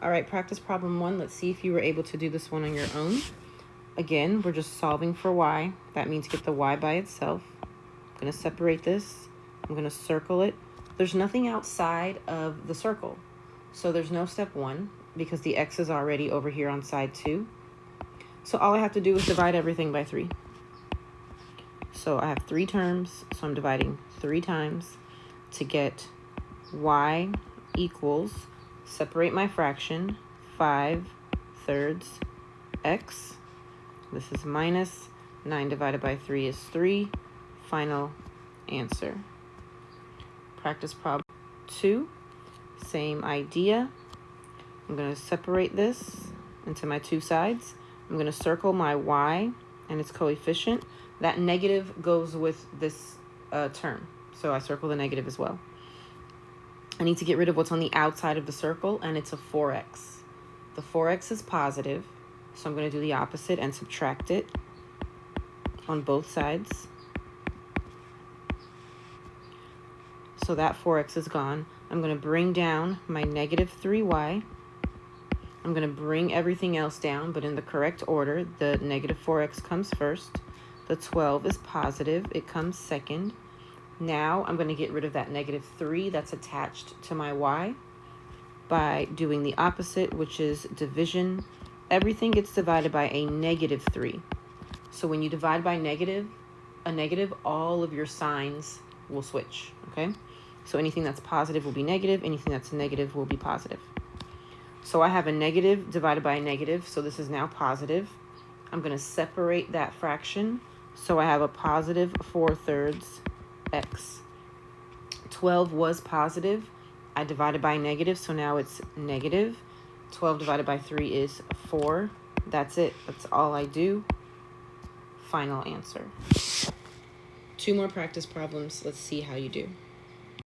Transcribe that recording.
All right, practice problem 1. Let's see if you were able to do this one on your own. Again, we're just solving for y. That means get the y by itself. I'm going to separate this. I'm going to circle it. There's nothing outside of the circle. So there's no step 1 because the x is already over here on side 2. So all I have to do is divide everything by 3. So I have 3 terms, so I'm dividing 3 times to get y equals, separate my fraction, 5/3 x. This is minus 9 divided by 3 is 3. Final answer. Practice problem 2. Same idea. I'm going to separate this into my 2 sides. I'm going to circle my y and its coefficient. That negative goes with this term. So I circle the negative as well. I need to get rid of what's on the outside of the circle, and it's a 4x. The 4x is positive, so I'm going to do the opposite and subtract it on both sides. So that 4x is gone. I'm going to bring down my negative 3y. I'm going to bring everything else down, but in the correct order. The negative 4x comes first. The 12 is positive. It comes second. Now I'm going to get rid of that negative 3 that's attached to my y by doing the opposite, which is division. Everything gets divided by a negative 3. So when you divide by a negative, all of your signs will switch, okay? So anything that's positive will be negative. Anything that's negative will be positive. So I have a negative divided by a negative, so this is now positive. I'm going to separate that fraction. So I have a positive 4/3 x. 12 was positive. I divided by negative, so now it's negative. 12 divided by 3 is 4. That's it. That's all I do. Final answer. 2 more practice problems. Let's see how you do.